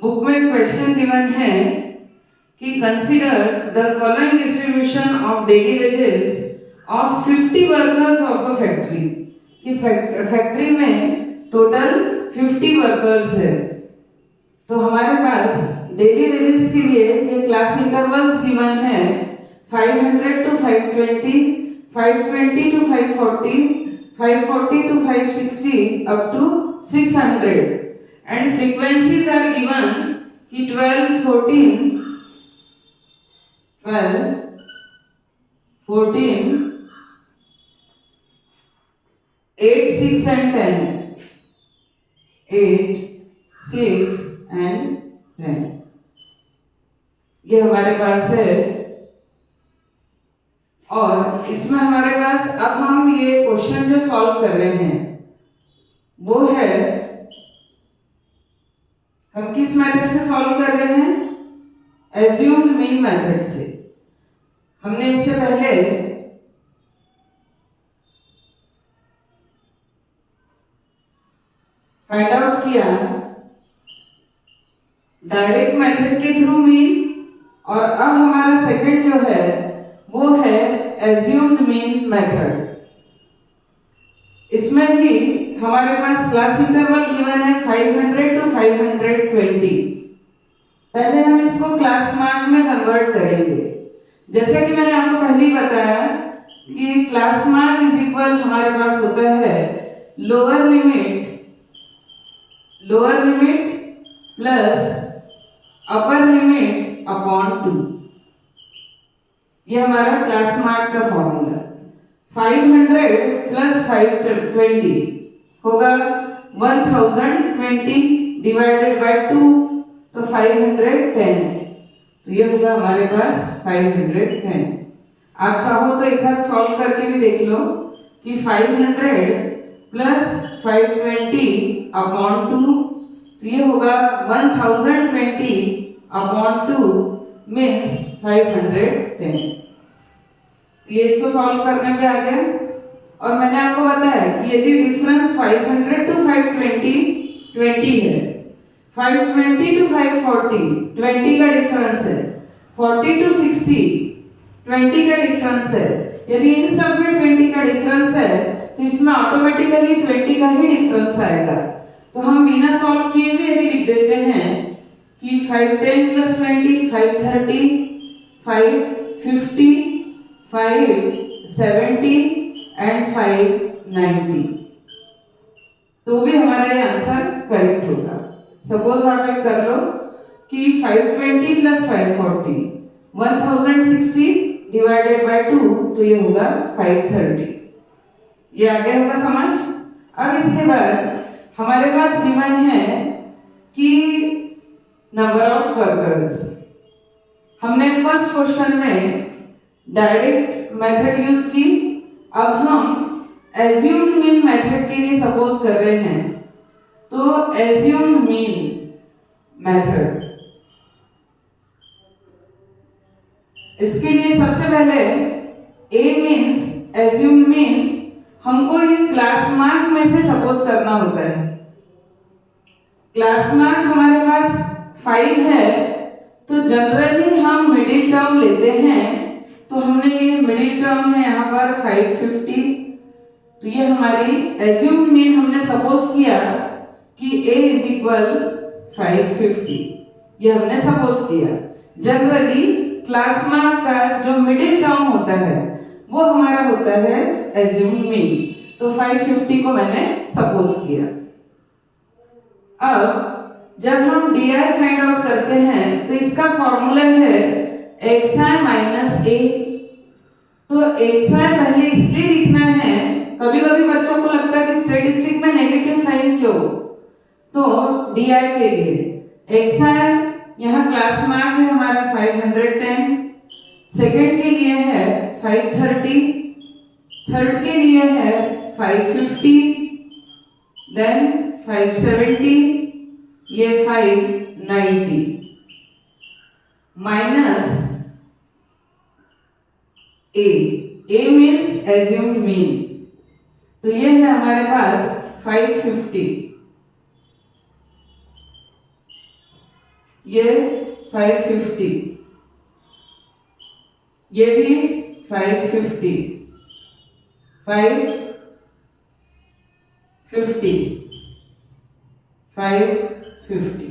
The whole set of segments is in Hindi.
बुक में क्वेश्चन गिवन है कि consider the following distribution of daily wages of 50 workers of a factory, कि फैक्ट्री में टोटल 50 वर्कर्स है। तो हमारे पास डेली वेजेस के लिए ये क्लास इंटरवल्स गिवन है 500 to 520, 520 to 540, 540 to 560 up to 600, and frequencies are given कि 12, 14, 8, 6 and 10, 8, 6 and 10, ये हमारे पास है। और इसमें हमारे पास अब हम ये क्वेश्चन जो सॉल्व कर रहे हैं वो है, हम किस मेथड से सॉल्व कर रहे हैं? एज्यूम्ड मीन मेथड से। हमने इससे पहले फाइंड आउट किया डायरेक्ट मेथड के थ्रू मीन, और अब हमारा सेकंड जो है वो है एज्यूम्ड मीन मेथड। इसमें भी हमारे पास क्लास इंटरवल गिवन है 500 to 520। पहले हम इसको क्लास मार्क में कन्वर्ट करेंगे। जैसे कि मैंने आपको पहले ही बताया कि क्लास मार्क इज इक्वल हमारे पास होता है lower limit plus upper limit upon 2। ये हमारा क्लास मार्क का फॉर्मूला। 500 प्लस 520 होगा 1020 डिवाइडेड बाय 2, तो 510, तो ये होगा हमारे पास 510। आप चाहो तो एक हाथ सॉल्व करके भी देख लो कि 500 प्लस 520 अपॉन 2, तो ये होगा 1020 अपॉन 2 मीन्स 510। ये इसको सॉल्व करने पे आ गया। और मैंने आपको बताया कि यदि डिफरेंस 500 to 520 20 है, 520 to 540 20 का डिफरेंस है, 40 to 60 20 का डिफरेंस है। यदि इन सब में 20 का डिफरेंस है तो इसमें ऑटोमेटिकली 20 का ही डिफरेंस आएगा। तो हम बिना सॉल्व किए भी यदि लिख देते हैं कि 510 प्लस 20 530, 550, 570 एंड 590, तो भी हमारा ये आंसर करेक्ट होगा। सपोज आप एक कर लो कि 520 प्लस 540 1060 डिवाइडेड बाय 2, तो ये होगा 530। ये आ गया होगा समझ। अब इसके बाद हमारे पास गिवन है कि नंबर ऑफ वर्कर्स। हमने फर्स्ट क्वेश्चन में डायरेक्ट मेथड यूज की, अब हम एज्यूम्ड मीन मेथड के लिए सपोज कर रहे हैं। तो एज्यूम्ड मीन मेथड, इसके लिए सबसे पहले ए मीन्स एज्यूम्ड मीन, हमको ये क्लास मार्क में से सपोज करना होता है। क्लास मार्क हमारे पास 5 है, तो जनरली हम मिडिल टर्म लेते हैं। तो हमने ये मिडिल टर्म है यहाँ पर 550, तो ये हमारी एज्यूम्ड मीन हमने सपोज किया कि a इज इक्वल 550, ये हमने सपोज किया। जनरली क्लास मार्क का जो मिडिल टर्म होता है वो हमारा होता है एज्यूम्ड मीन, तो 550 को मैंने सपोज किया। अब जब हम DI फाइंड आउट करते हैं तो इसका फॉर्मूला है xi माइनस a। तो xi पहले इसलिए लिखना है, कभी कभी बच्चों को लगता है कि स्टैटिस्टिक में नेगेटिव साइन क्यों, तो DI के लिए xi यहाँ क्लास मार्क है हमारा 510, सेकंड के लिए है 530, थर्ड के लिए है 550, देन 570, ये 590 minus a means assumed mean, तो ये है हमारे पास 550। ये 550, ये भी 550, 550, 550।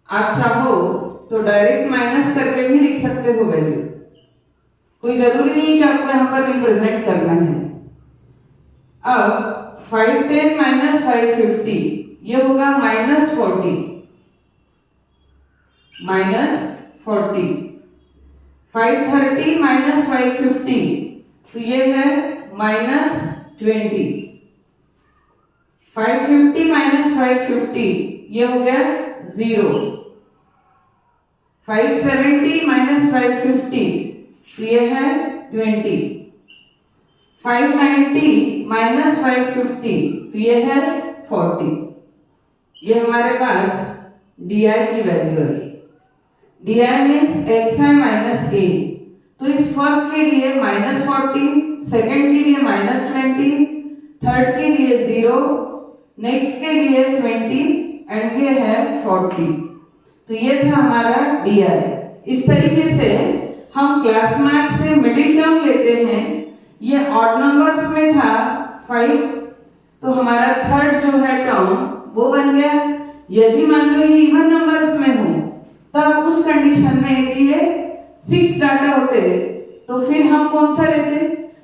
आप चाहो तो डायरेक्ट माइनस करके भी लिख सकते हो वैल्यू, कोई जरूरी नहीं कि आपको यहाँ पर रिप्रेजेंट करना है। अब 510 माइनस 550 ये होगा -40, -40। 530 माइनस 550 तो ये है -20। 550 माइनस 550 ये हो गया 0। 570 माइनस 550 तो ये है 20। 590 माइनस 550 तो ये है 40। ये हमारे पास DI की वैल्यू है। DI means XI minus A। तो इस फर्स्ट के लिए -40, सेकंड के लिए -20, थर्ड के लिए 0, नेक्स्ट के लिए 20 एंड ये है 40। तो ये था हमारा DI। इस तरीके से हम क्लास मार्क से मिडिल टर्म लेते हैं। ये ऑड नंबर्स में था 5, तो हमारा थर्ड जो है टर्म वो बन गया। यदि मान लो ये इवन नंबर्स में हो तब उस कंडीशन में यदि ये 6 डाटा होते तो फिर हम कौन सा लेते,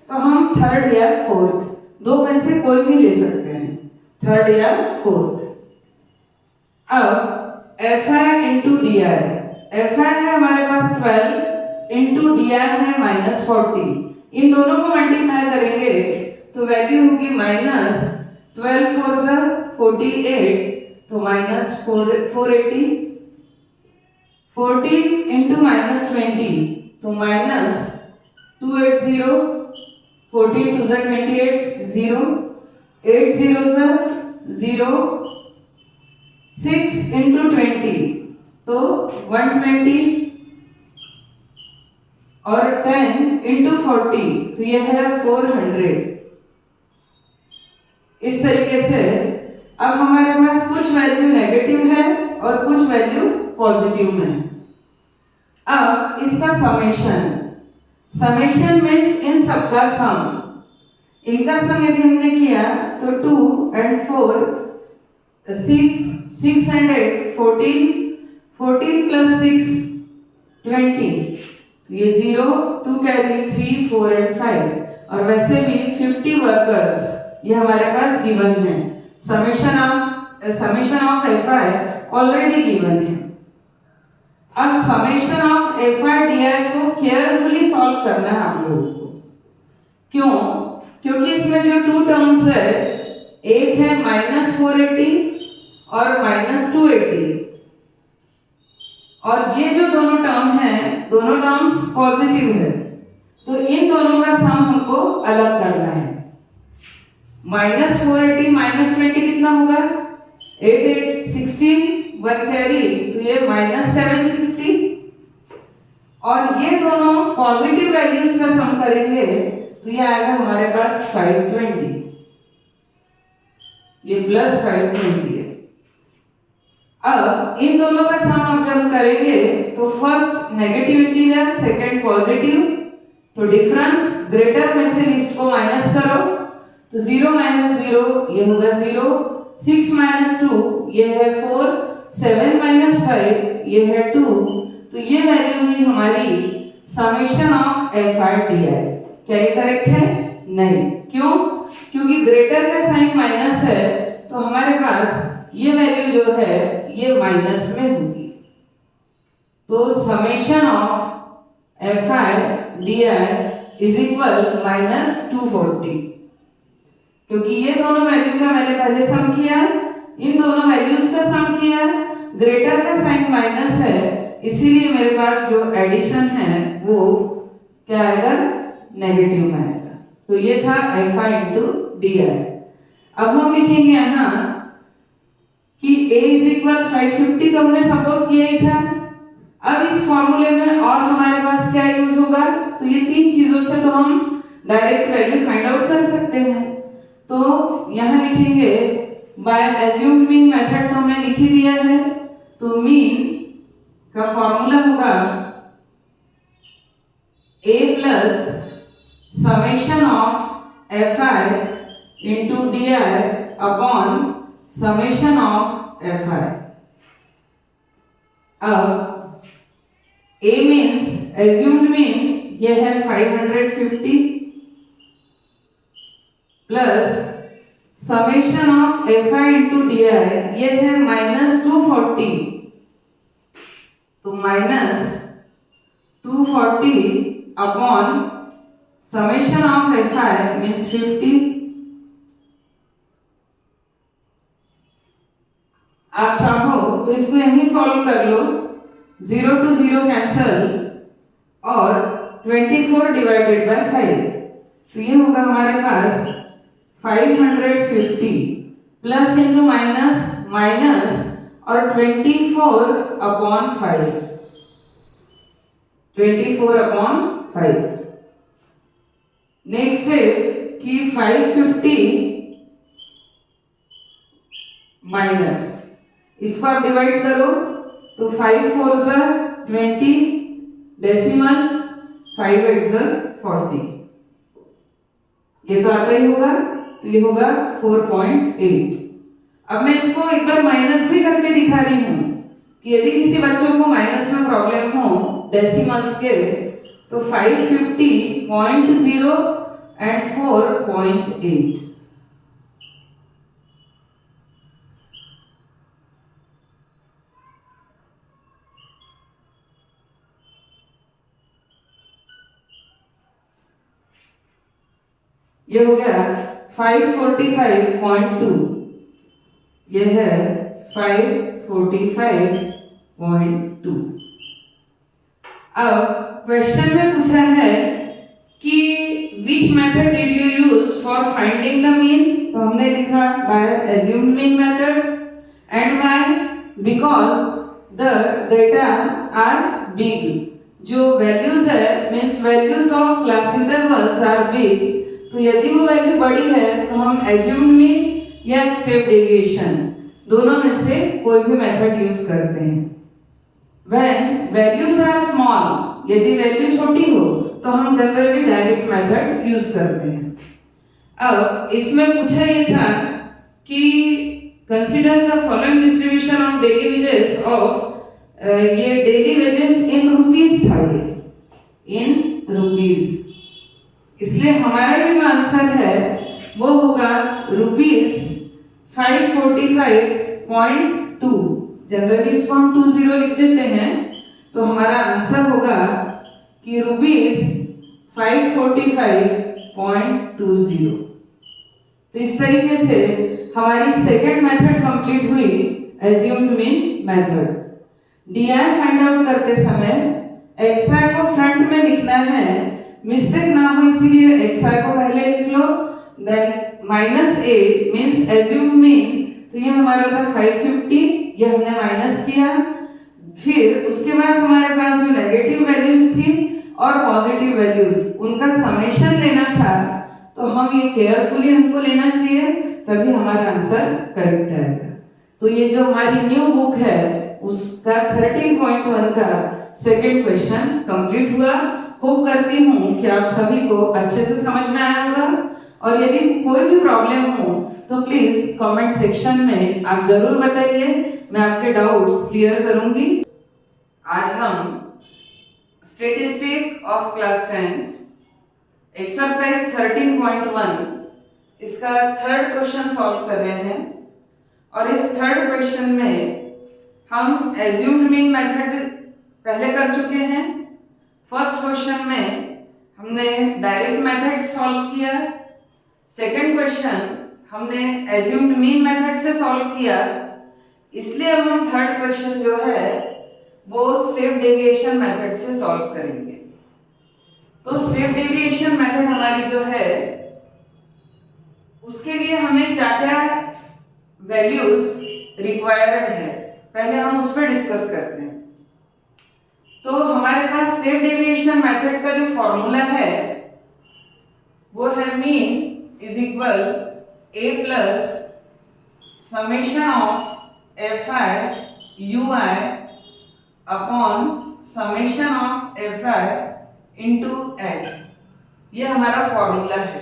तो हम थर्ड या फोर्थ, दो में से कोई भी ले सकते हैं, थर्ड या फोर्थ। अब FI इंटू DI, FI है हमारे पास 12 इंटू DI है -40। इन दोनों को मल्टीप्लाई करेंगे तो वैल्यू होगी -12 4 सा 48 तो -480। 14 इंटू -20 तो -280। 14 2 सा 28 0, 8 0 सा 0। 6 इंटू 20 तो 120 और 10 इंटू 40 तो यह है 400। इस तरीके से अब हमारे पास कुछ वैल्यू नेगेटिव है और कुछ वैल्यू पॉजिटिव में। अब इसका समेशन मीन्स इन सबका सम। इनका सम यदि हमने किया तो 2 and 4 6, 6 and 8 14, 14 plus 6 20 तो ये 0 2 कैरी 3 4 and 5। और वैसे भी 50 वर्कर्स ये हमारे पास गिवन है। Summation of FI already given है। अब समेशन ऑफ FI DI को केयरफुली सॉल्व करना है आप लोगों को। क्यों? क्योंकि इसमें जो 2 टर्म्स है, एक है -480 और -280, और ये जो दोनों टर्म हैं, दोनों टर्म्स पॉजिटिव है, तो इन दोनों का सम हमको अलग करना है। -480 -20 कितना होगा? 8 8 16 1 कैरी तो ये -760। और ये दोनों पॉजिटिव वैल्यूज का सम करेंगे तो ये आएगा हमारे पास 520। ये +520 है। अब इन दोनों का सम अब जब करेंगे तो first negative integer, second positive, तो डिफरेंस ग्रेटर में से लिस्ट को माइनस करो तो 0 - 0 ये होगा 0, 6 - 2 ये है 4, 7 - 5 ये है 2। तो ये वैल्यू हुई हमारी समेशन ऑफ FI DI। क्या ये करेक्ट है? नहीं। क्यों? क्योंकि ग्रेटर का साइन माइनस है तो हमारे पास ये वैल्यू जो है ये माइनस में होगी। तो summation of FI DI is equal -240। क्योंकि ये दोनों वैल्यू का मैंने पहले सम किया, इन दोनों वैल्यूज का सम किया, ग्रेटर का साइन माइनस है, इसीलिए मेरे पास जो एडिशन है वो क्या आएगा? नेगेटिव में आएगा। तो ये था FI इंटू DI। अब हम लिखेंगे यहाँ कि A इज इक्वल 550 तो हमने सपोज किया ही था। अब इस फॉर्मूले में और हमारे पास क्या यूज होगा? तो ये 3 चीजों से तो हम डायरेक्ट वैल्यू फाइंड आउट कर सकते हैं। तो यहाँ लिखेंगे बाय एज्यूम्ड मीन मेथड तो हमने लिख ही दिया है, तो मीन का फॉर्मूला होगा a plus summation of F I into D I upon summation of F आई। अब a मीन्स एज्यूम्ड मीन ये है 550 plus summation of F I into D I ये है -240, तो -240 upon summation of F I means 50। आप चाहो तो इसको यहीं सॉल्व कर लो, 0 to 0 कैंसल और 24 डिवाइडेड बाय 5, तो ये होगा हमारे पास 550 प्लस इंटू माइनस माइनस और 24 अपॉन 5, 24 अपॉन 5। नेक्स्ट है कि 550 माइनस, इसको आप डिवाइड करो तो 5 4 ज़ा 20 डेसिमल 5 8 ज़ा 40, ये तो आता ही होगा, तो ये होगा 4.8। अब मैं इसको एक बार माइनस भी करके दिखा रही हूँ कि यदि किसी बच्चों को माइनस में प्रॉब्लम हो डेसिमल्स के, तो 550.0 एंड 4.8। ये हो गया 545.2, ये है 545.2। अब क्वेश्चन में पूछा है कि which method did you use for finding the mean, तो हमने लिखा by assumed mean method and why, because the data are big, जो वैल्यूज है means values of class intervals are big, तो यदि वो वैल्यू बड़ी है तो हम एज्यूम्ड मीन या स्टेप डेविएशन दोनों में से कोई भी मेथड यूज करते हैं। When values are small, यदि वैल्यू छोटी हो तो हम जनरली डायरेक्ट मेथड यूज करते हैं। अब इसमें पूछा ये था कि consider the following distribution of daily wages of, ये डेली वेजेस इन रुपीस था, ये इन रुपीस, इसलिए हमारा जो आंसर है वो होगा ₹545.2। जनरली इसको हम 20 लिख देते हैं, तो हमारा आंसर होगा कि ₹545.20। तो इस तरीके से हमारी सेकेंड मेथड कंप्लीट हुई, assumed mean method. DI find out करते समय एक्सआई को फ्रंट में लिखना है, मिस्टेक ना हो इसीलिए एक्सआई को पहले लिख लो, देन माइनस ए मींस एज्यूम्ड मीन, तो ये हमारा था 550, ये हमने माइनस किया, फिर उसके बाद हमारे पास जो नेगेटिव वैल्यूज थी और पॉजिटिव वैल्यूज उनका समेशन लेना था, तो हम ये केयरफुली हमको लेना चाहिए, तभी हमारा आंसर करेक्ट आएगा। तो ये जो हमारी न्यू बुक है उसका 13.1 का सेकेंड क्वेश्चन कंप्लीट हुआ। होप करती हूँ कि आप सभी को अच्छे से समझ में आया होगा, और यदि कोई भी प्रॉब्लम हो तो प्लीज कमेंट सेक्शन में आप जरूर बताइए, मैं आपके डाउट्स क्लियर करूंगी। आज हम statistic of class 10th exercise 13.1 इसका थर्ड क्वेश्चन सॉल्व कर रहे हैं, और इस थर्ड क्वेश्चन में हम एज्यूम्ड मीन मेथड पहले कर चुके हैं। फर्स्ट क्वेश्चन में हमने डायरेक्ट मेथड सॉल्व किया, सेकंड क्वेश्चन हमने एज्यूम्ड मीन मेथड से सॉल्व किया, इसलिए अब हम थर्ड क्वेश्चन जो है वो स्टेप डेविएशन मेथड से सॉल्व करेंगे। तो स्टेप डेविएशन मेथड हमारी जो है उसके लिए हमें क्या क्या वैल्यूज रिक्वायर्ड है पहले हम उस पर डिस्कस करते हैं। तो हमारे पास स्टेप डेविएशन मेथड का जो फॉर्मूला है वो है mean is equal a plus summation of F I U I upon summation of F I into H, ये हमारा फॉर्मूला है।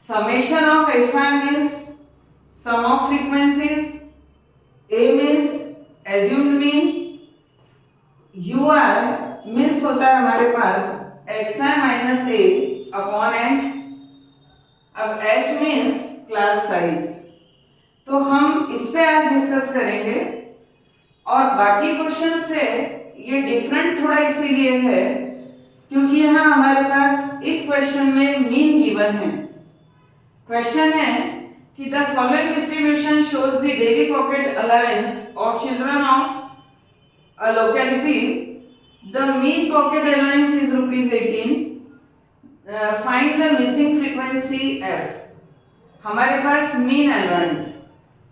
Summation of F I means sum of frequencies, A means assumed mean, U I means होता है हमारे पास X I minus A upon H. अब एच मीन्स क्लास साइज। तो हम इस पे आज डिस्कस करेंगे, और बाकी क्वेश्चन से ये डिफरेंट थोड़ा इसीलिए है क्योंकि यहाँ हमारे पास इस क्वेश्चन में मीन गिवन है। क्वेश्चन है कि the following distribution shows the daily pocket allowance of children of a locality, the mean pocket allowance is rupees 18, find the missing frequency f। हमारे पास mean allowance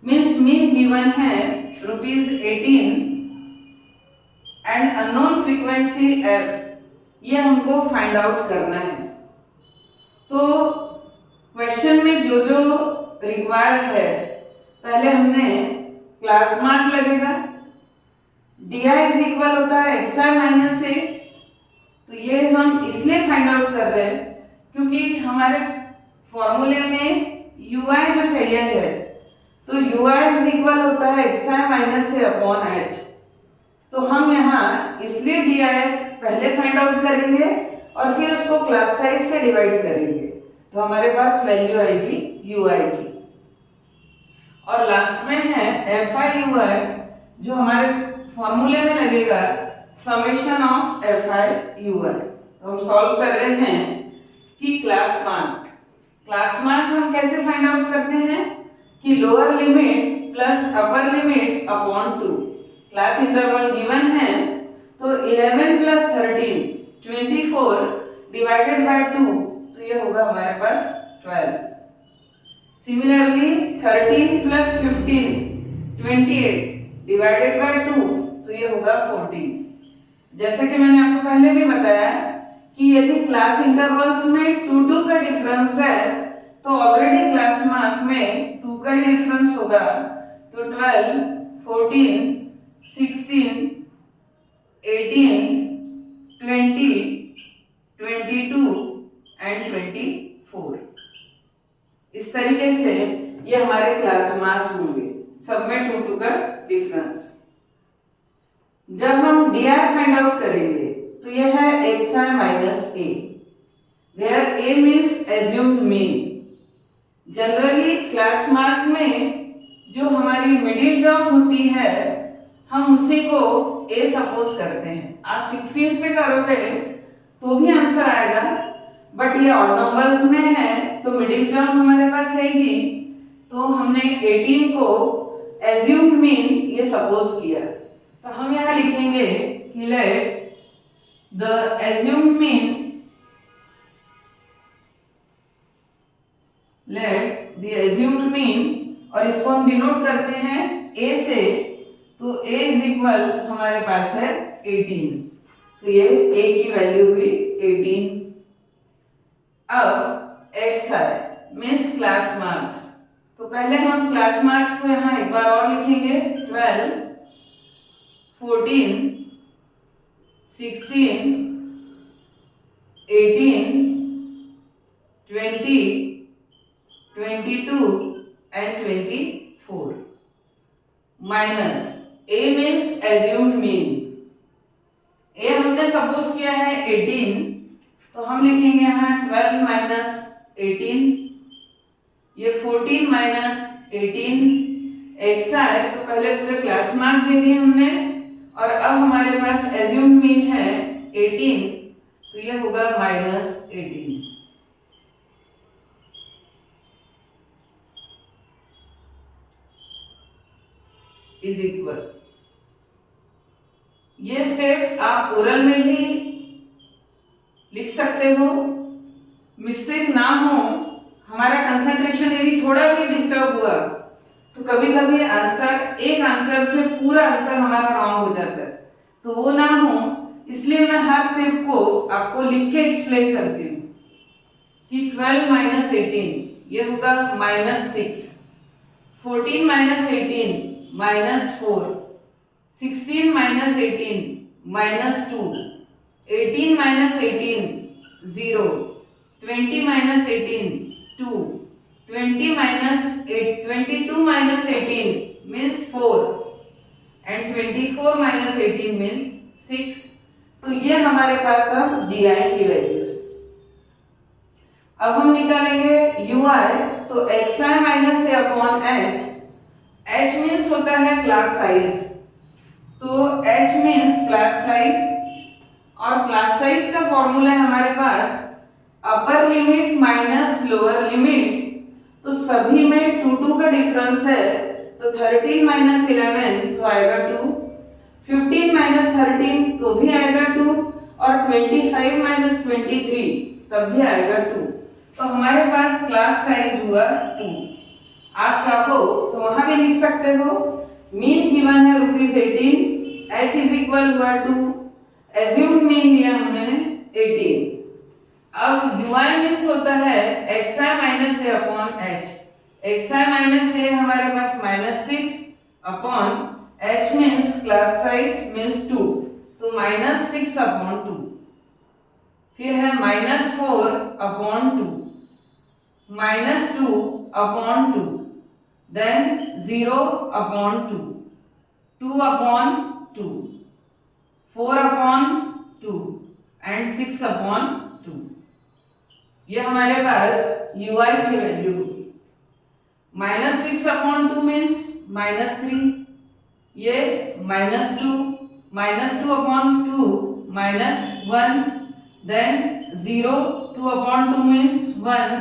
means mean given है rupees 18 and unknown frequency f, ये हमको फाइंड आउट करना है। तो क्वेश्चन में जो जो रिक्वायर्ड है, पहले हमने क्लास मार्क लगेगा, डी आई इज इक्वल होता है एक्स आई माइनस ए। तो ये हम इसलिए फाइंड आउट कर रहे हैं क्योंकि हमारे फॉर्मूले में यू आई जो चाहिए है, तो यू आई इज इक्वल होता है X I minus A upon H. तो हम यहाँ इसलिए डी आई पहले फाइंड आउट करेंगे और फिर उसको क्लास साइज से डिवाइड करेंगे, तो हमारे पास वैल्यू आएगी यू आई की। और लास्ट में है एफ आई यू आई जो हमारे फॉर्मूले में लगेगा summation of F I U I. तो हम सॉल्व कर रहे हैं कि क्लास मार्क हम कैसे फाइंड आउट करते हैं कि lower limit plus upper limit upon 2। Class interval given है, तो 11 प्लस 13 24 डिवाइडेड बाय 2, तो ये होगा हमारे पास 12। सिमिलरली 13 प्लस 15 28 डिवाइडेड बाय 2, तो ये होगा 14। जैसे कि मैंने आपको पहले भी बताया कि यदि क्लास इंटरवल्स में 2 का डिफरेंस है, तो ऑलरेडी क्लास मार्क में 2 का ही डिफरेंस होगा। तो 12, 14, 16, 18, 20, 22 एंड 24। इस तरीके से ये हमारे क्लास मार्क्स होंगे, सब में 2 का डिफरेंस। जब हम डी आई फाइंड आउट करेंगे तो यह है X I minus A, where A means assumed mean. Generally class mark में जो हमारी मिडिल टर्म होती है, हम उसी को ए सपोज करते हैं। आप 16 से करोगे तो भी आंसर आएगा, बट ये ऑड नंबर्स में है तो मिडिल टर्म हमारे पास है ही, तो हमने 18 को एज्यूम्ड मीन ये सपोज किया। तो हम यहाँ लिखेंगे कि let the assumed mean, let the assumed mean, और इसको हम डिनोट करते हैं ए से, तो a इज इक्वल हमारे पास है 18, तो ये a की वैल्यू हुई 18। अब x I means class marks, तो पहले हम क्लास मार्क्स को यहाँ एक बार और लिखेंगे 12, 14, 16, 18, 20, 22 and 24 minus a means assumed mean. a हमने सपोज किया है 18, तो हम लिखेंगे यहाँ 12 माइनस 18, ये 14 माइनस 18 एक्स आई, तो पहले पूरे क्लास मार्क दे दिए हमने, और अब हमारे पास एज्यूम्ड मीन है 18, तो ये होगा माइनस 18। इज इक्वल, ये स्टेप आप ओरल में भी लिख सकते हो, मिस्टेक ना हो। हमारा कंसंट्रेशन यदि थोड़ा भी डिस्टर्ब हुआ तो कभी कभी आंसर, एक आंसर से पूरा आंसर हमारा रॉन्ग हो जाता है, तो वो ना हो, इसलिए मैं हर स्टेप को आपको लिख के एक्सप्लेन करती हूँ कि 12 माइनस 18 ये होगा -6, 14 minus 18 minus 4, 16 minus 18 minus 2, 18 minus 18 0, 20 minus 18 2, 20 minus 8 22 minus 18 means 4 and 24 minus 18 means 6. तो ये हमारे पास अब डी आई की वैल्यू है। अब हम निकालेंगे यू आई, तो X I minus A upon H. H means होता है क्लास साइज, तो एच मीन्स क्लास साइज, और क्लास साइज का फॉर्मूला है हमारे पास upper limit minus lower limit. तो सभी में 2 का डिफरेंस है, तो 13 माइनस 11 तो आएगा 2, 15 माइनस 13 तो भी आएगा 2, और 25 माइनस 23 तब भी आएगा 2। तो हमारे पास क्लास साइज हुआ 2। आप चाहो तो वहां भी लिख सकते हो, मीन गिवन है ₹18, h इज इक्वल हुआ 2, एज्यूम्ड मीन दिया हमने 18। अब ui मीन्स होता है xi minus A upon h। xi minus a हमारे पास -6 upon h means class size means 2, तो -6 अपॉन 2। फिर है -4 upon 2, -2 upon 2, then 0 upon 2, 2 upon 2, 4 upon 2 and 6 upon 2। ये हमारे पास ui की वैल्यू होगी। -6 अपॉन 2 मीन्स -3, ये -2, -2 upon 2 -1, then 0, 2 upon 2 means 1,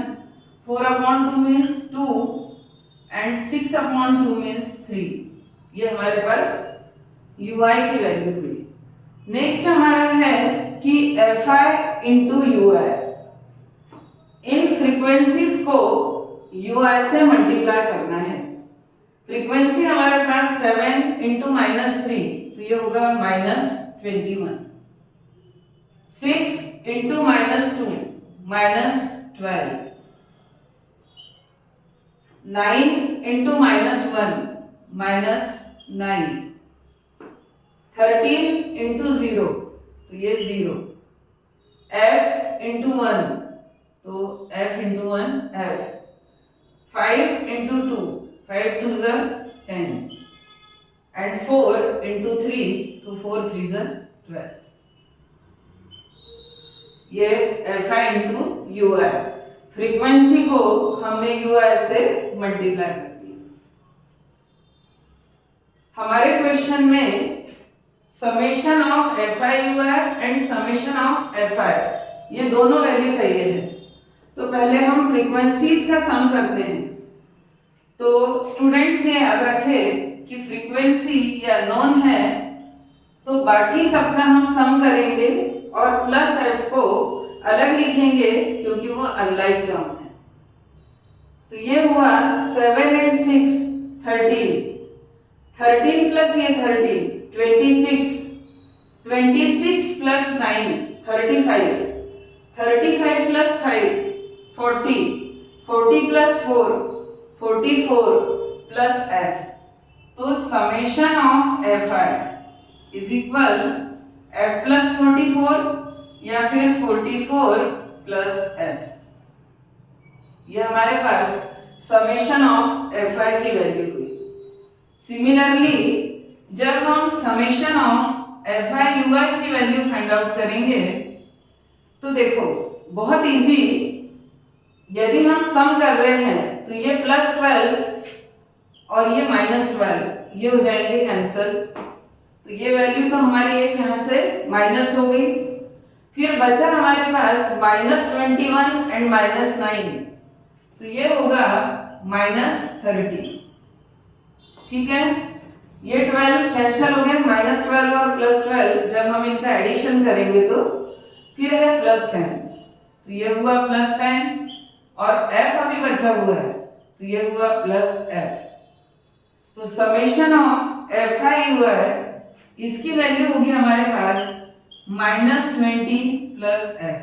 4 upon 2 means 2 and 6 upon 2 means 3। ये हमारे पास ui की वैल्यू हुई। नेक्स्ट हमारा है कि fi इंटू ui, इन फ्रीक्वेंसीज को ui से मल्टीप्लाई करना है। फ्रीक्वेंसी हमारे पास 7 इंटू -3 तो ये होगा -21, 6 इंटू -2 -12, 9 इंटू -1 -9, 13 इंटू 0 तो ये 0, f इंटू 1 तो f इंटू 1 f, 5 इंटू 2 5 2 ज़ा 10 एंड 4 इंटू 3 तो 4 3 ज़ा 12। ये fi into you I, frequency को हमने यू आई से मल्टीप्लाई कर दिया। हमारे क्वेश्चन में summation of fi ui and summation of fi ये दोनों वैल्यू चाहिए है। तो पहले हम फ्रीक्वेंसीज का सम करते हैं। तो स्टूडेंट्स ये याद रखें कि फ्रीक्वेंसी या नोन है तो बाकी सबका हम सम करेंगे और प्लस f को अलग लिखेंगे क्योंकि वो अनलाइक टर्म है। तो ये हुआ 7 एंड 6 13, 13 प्लस ये 13 26, 26 plus 9 35, 35 plus 5 40, 40 plus 4 44 plus f। तो summation of fi is equal f plus 44 या फिर 44 प्लस f। यह हमारे पास समेशन ऑफ fi की वैल्यू हुई। सिमिलरली जब हम समेशन ऑफ fi ui की वैल्यू फाइंड आउट करेंगे तो देखो बहुत इजी, यदि हम सम कर रहे हैं तो ये +12 और ये -12 ये हो जाएंगे कैंसल। तो ये वैल्यू तो हमारी एक यहाँ से माइनस हो गई। फिर बचा हमारे पास -21 एंड -9 तो ये होगा -30। ठीक है, ये 12 कैंसिल हो गया, -12 और +12 जब हम इनका एडिशन करेंगे तो फिर है +10 तो ये हुआ +10 और f अभी बचा हुआ है तो ये हुआ +f। तो समेशन ऑफ fi ui इसकी वैल्यू होगी हमारे पास -20 प्लस f।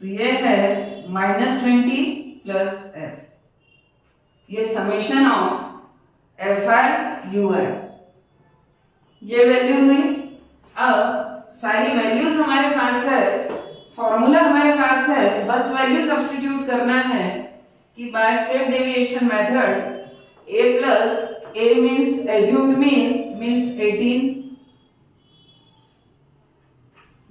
तो ये है -20 प्लस f। ये summation of F I U I, ये वैल्यू हुई। अब सारी वैल्यूज हमारे पास है, फॉर्मूला हमारे पास है, बस वैल्यू सब्स्टिट्यूट करना है कि by step deviation method a plus a means assumed means 18।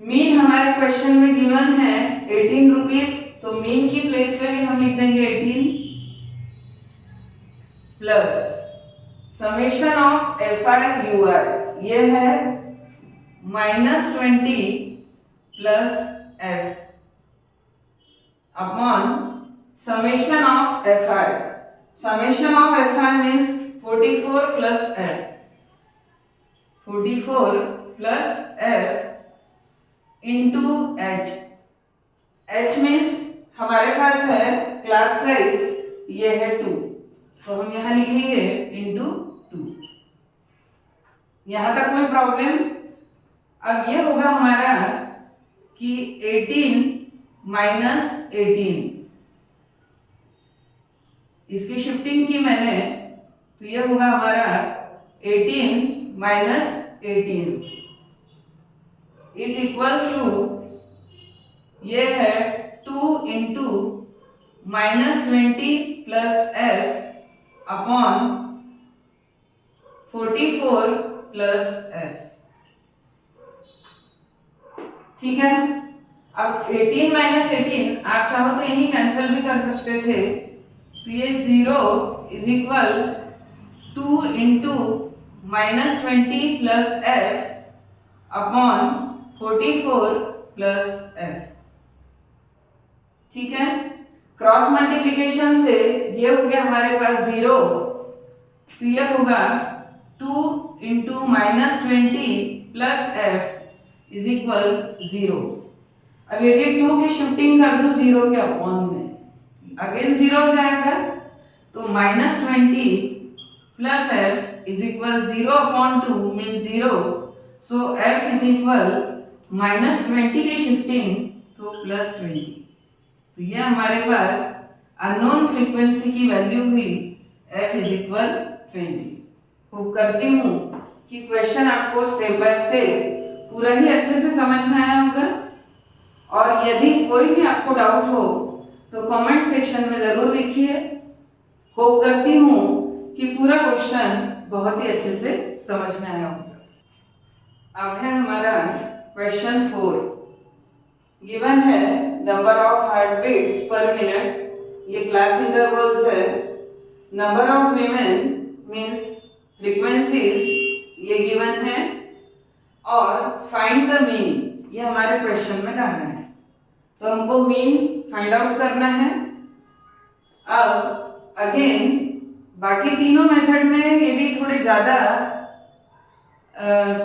Mean हमारे क्वेश्चन में गिवन है 18 रुपीज, तो मीन की प्लेस पे भी हम लिख देंगे 18 plus summation of F I U I, ये है -20 plus F upon summation of F I. Summation of Fi means 44 plus F, 44 plus F into H। H means हमारे पास है क्लास साइज, ये है 2, तो हम यहाँ लिखेंगे into 2। यहाँ तक कोई प्रॉब्लम? अब ये होगा हमारा कि 18 माइनस 18, इसकी शिफ्टिंग की मैंने, तो ये होगा हमारा 18 माइनस 18 इज इक्वल्स टू, ये है 2 into -20 plus F upon 44 plus F. ठीक है, अब 18 माइनस 18 आप चाहो तो यही कैंसिल भी कर सकते थे, तो ये 0 is equal 2 into -20 plus F upon 44 plus F. ठीक है, क्रॉस मल्टीप्लीकेशन से ये हो गया हमारे पास 0, तो ये होगा 2 into -20 plus F is equal 0। अब यदि 2 की शिफ्टिंग कर दूं 0 के अपॉन में, अगेन 0 हो जाएगा, तो -20 plus F is equal 0 upon 2 mean 0, so F is equal -20 की शिफ्टिंग तो +20, तो ये हमारे पास अननोन फ्रीक्वेंसी की वैल्यू हुई एफ इज इक्वल 20। होप करती हूँ कि क्वेश्चन आपको स्टेप बाय स्टेप पूरा ही अच्छे से समझ में आया होगा, और यदि कोई भी आपको डाउट हो तो कमेंट सेक्शन में जरूर लिखिए। होप करती हूँ कि पूरा क्वेश्चन बहुत ही अच्छे से समझ में आया होगा। अब है हमारा क्वेश्चन 4। गिवन है number of heart beats per minute, ये क्लास इंटरवल्स है। Number of women means frequencies, ये गिवन है, और फाइंड द मीन, ये हमारे क्वेश्चन में कहा है, तो हमको मीन फाइंड आउट करना है। अब अगेन बाकी तीनों मेथड में यदि थोड़े ज्यादा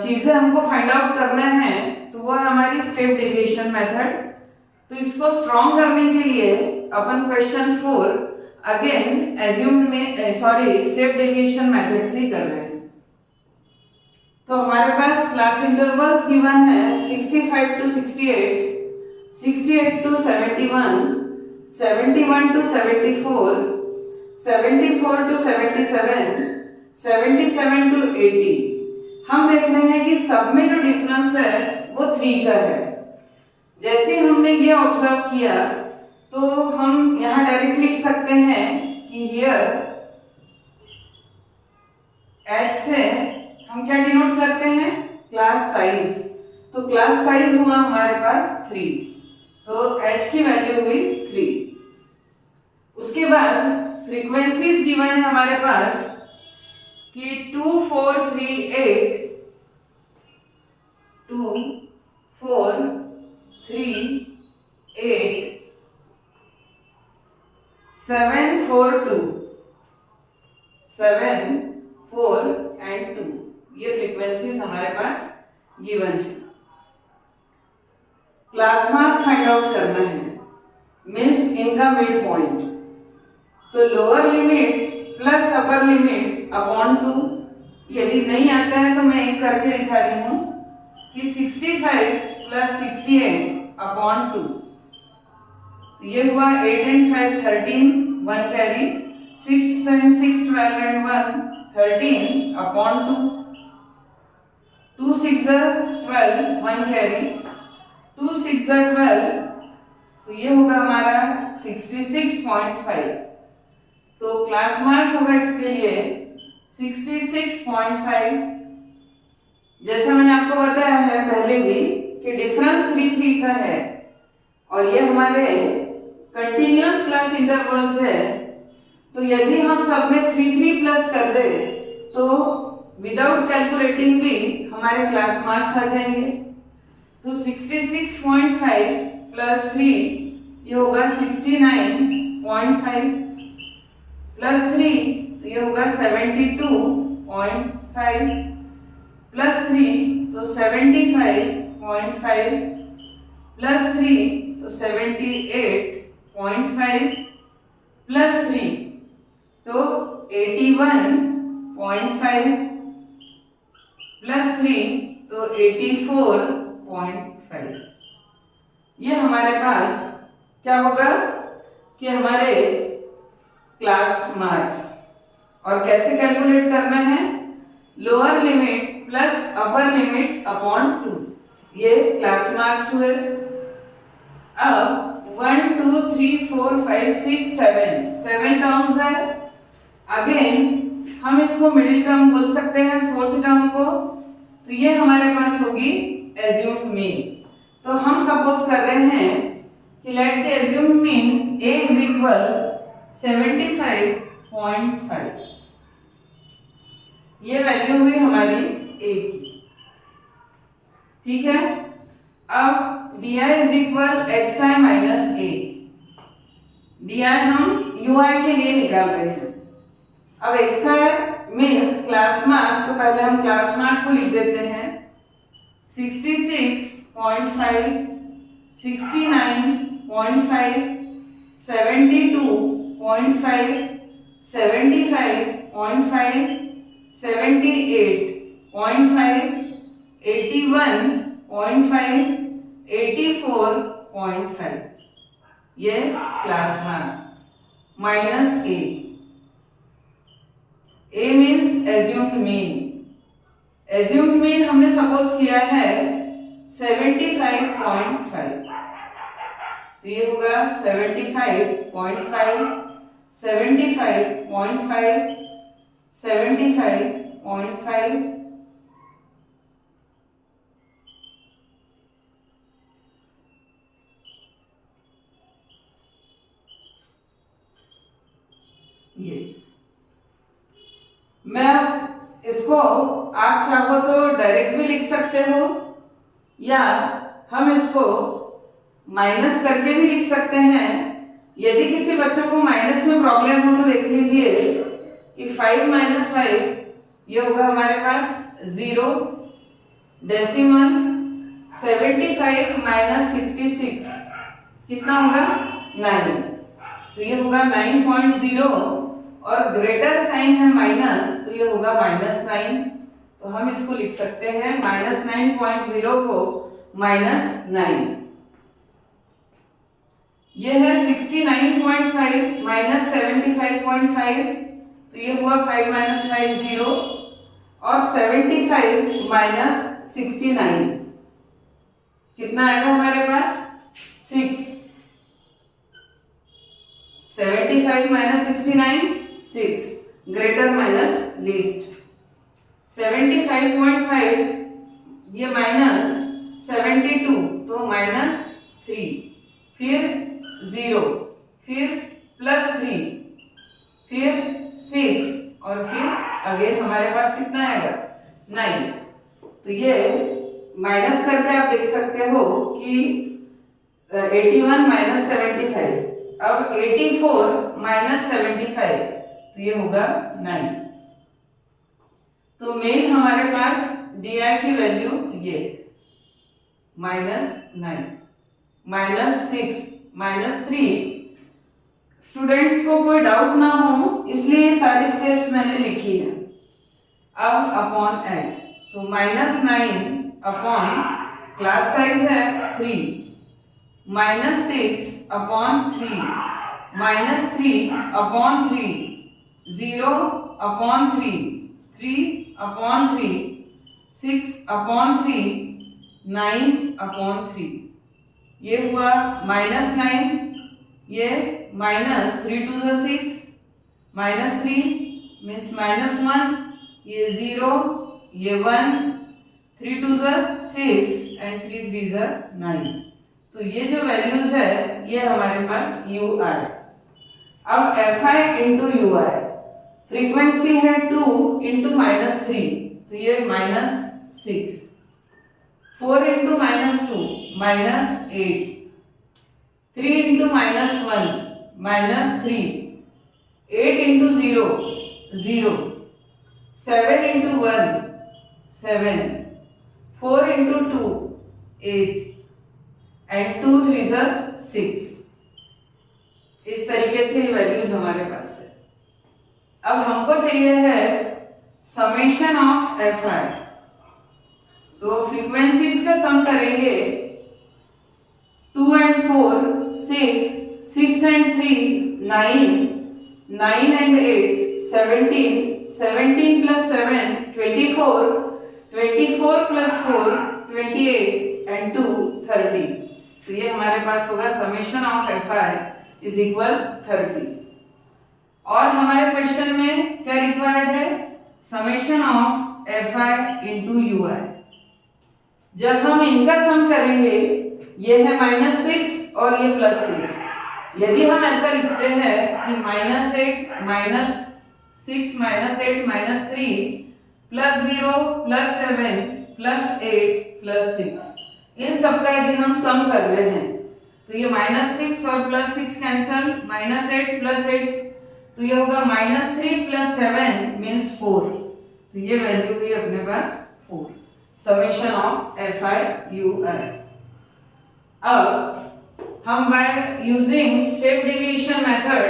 चीजें हमको फाइंड आउट करना है तो वो है हमारी स्टेप डेविएशन मेथड। तो इसको स्ट्रॉन्ग करने के लिए अपन क्वेश्चन 4 अगेन एज्यूम में स्टेप डेविएशन मेथड से कर रहे हैं। तो हमारे पास क्लास इंटरवल्स गिवन है 65 to 68, 68 to 71, 71 to 74, 74 to 77, 77 to 80। हम देख रहे हैं कि सब में जो डिफरेंस है वो 3 का है। जैसे हमने ये ऑब्जर्व किया तो हम यहाँ डायरेक्ट लिख सकते हैं कि हियर एच से हम क्या डिनोट करते हैं, क्लास साइज। तो क्लास साइज हुआ हमारे पास 3, तो h की वैल्यू हुई 3। उसके बाद फ्रीक्वेंसीज गिवन है हमारे पास कि 2 4 3 8, 2 4 3 8, 7 4 2, 7 4 एंड 2, ये फ्रीक्वेंसीज हमारे पास गिवन है। क्लास मार्क फाइंड आउट करना है, मीन्स इनका मिड पॉइंट। तो lower limit plus upper limit upon 2, यदि नहीं आता है तो मैं एक करके दिखा रही हूँ कि 65 प्लस 68 अपॉन 2, तो ये हुआ 8 and 5 13, 1 carry, 6 and 6 12 and 1 13 upon 2. 2 6 are 12, 1 carry, 2 6 are 12, तो ये होगा हमारा 66.5। तो क्लास मार्क होगा इसके लिए 66.5। जैसा मैंने आपको बताया है पहले भी कि डिफरेंस 3 3 का है और ये हमारे कंटिन्यूअस क्लास इंटरवल्स है, तो यदि हम सब में 3 3 प्लस कर दे तो विदाउट कैलकुलेटिंग भी हमारे क्लास मार्क्स आ जाएंगे। तो 66.5 प्लस 3 ये होगा 69.5 प्लस 3 तो ये होगा 72.5 प्लस 3 तो 75.5 प्लस 3 तो 78.5 प्लस 3 तो 81.5 प्लस 3 तो 84.5। ये हमारे पास क्या होगा कि हमारे क्लास मार्क्स। और कैसे कैलकुलेट करना है, lower limit plus upper limit upon 2, ये क्लास मार्क्स हुए। अब 1 2 3 4 5 6 7 टर्म्स है। अगेन हम इसको मिडिल टर्म बोल सकते हैं, फोर्थ टर्म को, तो ये हमारे पास होगी एज्यूम्ड मीन। तो हम सपोज कर रहे हैं कि let the assumed mean a is equal 75.5, ये वैल्यू हुई हमारी a की, ठीक है। अब di is equal xi minus a, di हम ui के लिए निकाल रहे हैं। अब xi मीन्स क्लास मार्क, तो पहले हम क्लास मार्क को लिख देते हैं 66.5, 69.5, 72.5, 75.5, 78.5, 81.5, 84.5, ये class mark minus a means assumed mean. Assumed mean हमने सपोज किया है 75.5, तो ये होगा 75.5, 75.5, 75.5, ये मैं इसको आप चाहो तो डायरेक्ट भी लिख सकते हो या हम इसको माइनस करके भी लिख सकते हैं। यदि किसी बच्चों को माइनस में प्रॉब्लम हो तो देख लीजिए कि 5 माइनस 5 ये होगा हमारे पास 0, डेसिमल 75 माइनस 66 कितना होगा 9, तो ये होगा 9.0 और ग्रेटर साइन है माइनस, तो ये होगा -9, तो हम इसको लिख सकते हैं -9.0 को -9। ये है 69.5 माइनस 75.5, तो ये हुआ 5 माइनस 5 0 और 75 माइनस 69 कितना आएगा हमारे पास 6। 75 माइनस 69 6, ग्रेटर माइनस लीस्ट। 75.5 ये माइनस 72 तो -3, फिर 0, फिर +3, फिर 6 और फिर अगेन हमारे पास कितना आएगा 9। तो ये माइनस करके आप देख सकते हो कि 81 माइनस 75, अब 84 माइनस 75 तो ये होगा 9। तो मेन हमारे पास di की वैल्यू ये -9, -6, -3। स्टूडेंट्स को कोई डाउट ना हो इसलिए ये सारी स्टेप्स मैंने लिखी है। अब अपॉन h, तो -9 अपॉन क्लास साइज है 3, -6 अपॉन 3, -3 अपॉन 3, 0/3, 3/3, 6/3, 9/3। ये हुआ -9, ये -3 × 2 = 6, -3 मीन्स -1, ये 0, ये 1, 3 × 2 = 6 एंड 3 × 3 = 9। तो ये जो वैल्यूज है ये हमारे पास यू आए। अब Fi × ui, फ्रीक्वेंसी है 2 × -3, तो ये -6, 4 × -2 -8, 3 × -1 -3, 8 × 0 0, 7 × 1 7, 4 × 2 8 एंड 2 × 3 = 6। इस तरीके से वैल्यूज हमारे पास है। अब हमको चाहिए है समेशन ऑफ Fi। तो फ्रीक्वेंसीज का सम करेंगे, 2 and 4 6, 6 and 3 9, 9 and 8 17, 17 + 7 24, 24 + 4 28 and 2 30। तो ये हमारे पास होगा समेशन ऑफ Fi = 30। और हमारे क्वेश्चन में क्या रिक्वायर्ड है? Summation of Fi × ui। जब हम इनका सम करेंगे, ये है -6 और ये +6। यदि हम ऐसा लिखते हैं कि -8 -6 -8 -3 +0 +7 +8 +6, इन सब का यदि हम सम कर रहे हैं तो ये -6 और +6 कैंसल, -8 +8, तो ये होगा -3 + 7 मीन्स 4। तो ये वैल्यू हुई अपने पास 4, समेशन ऑफ Fi ui। अब हम by using step deviation method,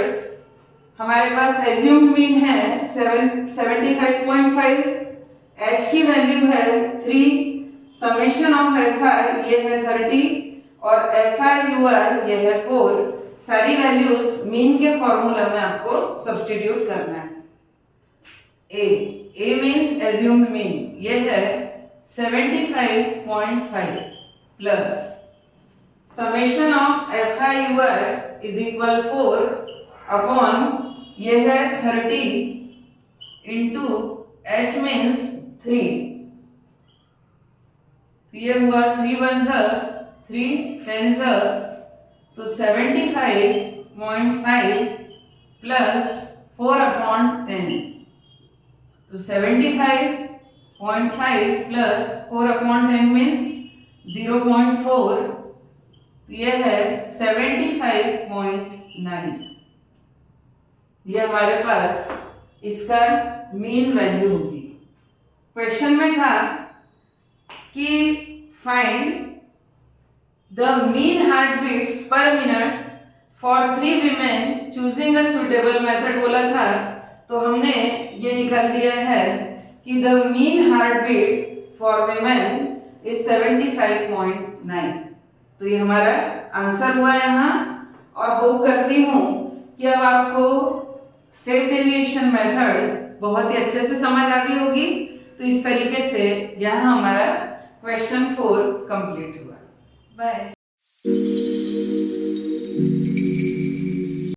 हमारे पास एज्यूम्ड मीन है 75.5, h की वैल्यू है 3, समेशन ऑफ Fi ये है 30 और Fi ui ये है 4। सारी वैल्यूज मीन के फॉर्मूला में आपको सब्स्टिट्यूट करना है। ए मीन्स एज्यूम्ड मीन, ये है 75.5 plus summation of Fi ui = 4 upon ये है 30 इंटू h मीन्स 3। ये हुआ 3 × 1 = 3, 10 = तो 75.5 प्लस 4/10, तो 75.5 प्लस 4/10 मीन्स 0.4, तो यह है 75.9। यह हमारे पास इसका मीन वैल्यू होगी। क्वेश्चन में था कि find the mean heart beats per minute for 3 women choosing a suitable method बोला था, तो हमने ये निकाल दिया है कि the mean heart beat for women is 75.9। तो ये हमारा आंसर हुआ यहाँ। और होप करती हूँ कि अब आपको स्टेप डेविएशन मेथड बहुत ही अच्छे से समझ आ गई होगी। तो इस तरीके से यहाँ हमारा क्वेश्चन 4 कंप्लीट हुआ। बाय।